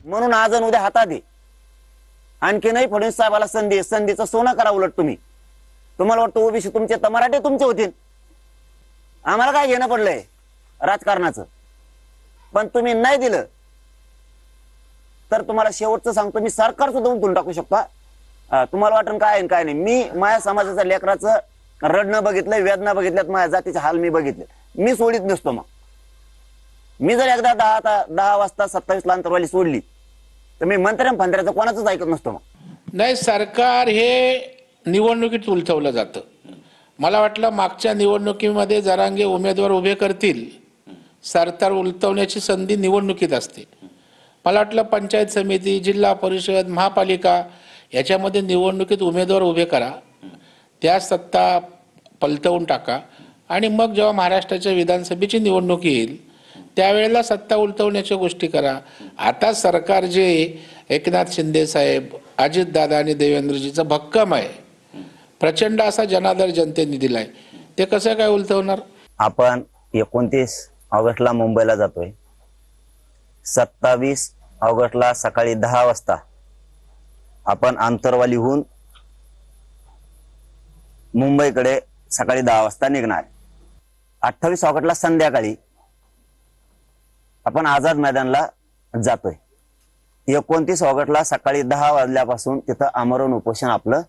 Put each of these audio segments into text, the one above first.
म्हणून आज आणि उद्या हातात आहे. आणखीनही फडणवीस साहेबाला संधी, संधीचं सोनं करा उलट तुम्ही. तुम्हाला वाटतं ओबीसी तुमचे तर मराठे तुमचे होतील, आम्हाला काय घेणं पडलंय राजकारणाचं. पण तुम्ही नाही दिलं तर तुम्हाला शेवटचं सांगतो, मी सरकार सुद्धा उचलून टाकू शकतो. तुम्हाला वाटण काय आहे काय नाही. मी माझ्या समाजाच्या लेकराचं रडणं बघितलंय, वेदना बघितल्यात, माझ्या जातीचे हाल मी बघितले. मी सोडित नसतो. मग मी जर एकदा 10 वाजता 27 ला अंतरवाली सोडली तर मी मंत्र्याचं कोणाचंच ऐकत नसतो. मग नाही, सरकार हे निवडणुकीत उलथवलं जातं. मला वाटलं मागच्या निवडणुकीमध्ये जरांगे उमेदवार उभे करतील, सरकार उलथवण्याची संधी निवडणुकीत असते. मला वाटलं पंचायत समिती, जिल्हा परिषद, महापालिका याच्यामध्ये निवडणुकीत उमेदवार उभे करा, त्या सत्ता पलटवून टाका आणि मग जेव्हा महाराष्ट्राच्या विधानसभेची निवडणूक येईल त्यावेळेला सत्ता उलटवण्याच्या गोष्टी करा. आता सरकार जे एकनाथ शिंदे साहेब, अजितदादा आणि देवेंद्रजीचा भक्कम आहे, प्रचंड असा जनादर जनतेने दिलाय, ते कसं काय उलटवणार? आपण 29 ऑगस्टला मुंबईला जातोय. 27 ऑगस्टला सकाळी 10 वाजता आपण आंतरवालीहून मुंबईकडे सकाळी 10 वाजता निघणार. 28 ऑगस्टला संध्याकाळी आपण आझाद मैदानला जातोय. 29 ऑगस्टला सकाळी 10 वाजल्यापासून तिथं आमरण उपोषण आपलं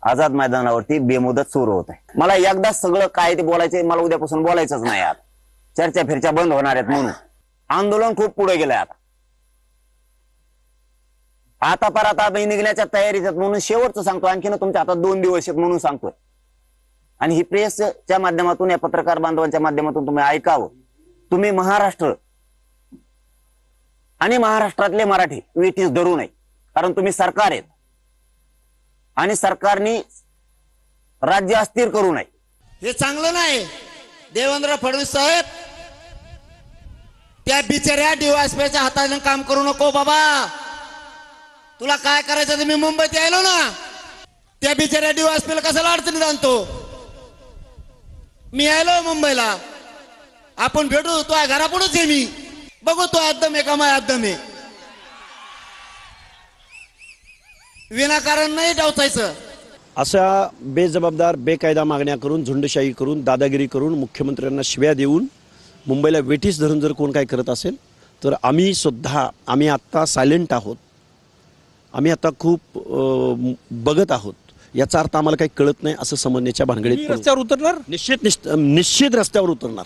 आझाद मैदानावरती बेमुदत सुरू होत आहे. मला एकदाच सगळं काय ते बोलायचंय, मला उद्यापासून बोलायचंच नाही. आता चर्चा फिरच्या बंद होणार आहेत म्हणून आंदोलन खूप पुढे गेलंय. आता पर आता निघण्याच्या तयारीत आहेत म्हणून शेवटचं सांगतो. आणखीन तुमच्या हातात 2 दिवस आहेत म्हणून सांगतोय. आणि ही प्रेसच्या माध्यमातून, या पत्रकार बांधवांच्या माध्यमातून तुम्ही ऐकावं. तुम्ही महाराष्ट्र आणि महाराष्ट्रातले मराठी वेठीस धरू नये, कारण तुम्ही सरकार आहेत आणि सरकारने राज्य अस्थिर करू नये. हे चांगलं नाही. देवेंद्र फडणवीस साहेब, त्या बिचाऱ्या डीवायएसपीच्या हाताने काम करू नको बाबा. तुला काय करायचं ते मी मुंबईत यायलो ना, त्या बिचाऱ्या डीवायएसपीला कशाला अडचणीत आणतो. मी यायलो मुंबईला, आपण भेटू. तो घरापुढेच आहे, मी बघू तो एकदम आहे का माय एकदम आहे. विनाकारण नाही डावचायचं. अशा बेजबाबदार बेकायदा मागण्या करून, झुंडशाही करून, दादागिरी करून, मुख्यमंत्र्यांना शिव्या देऊन मुंबईला वेठीस धरून जर कोण काय करत असेल तर आम्ही आत्ता सायलेंट आहोत. आम्ही आता खूप बघत आहोत. याचा अर्थ आम्हाला काही कळत नाही असं समजण्याच्या भानगडीत रस्त्यावर उतरणार, निश्चित रस्त्यावर उतरणार.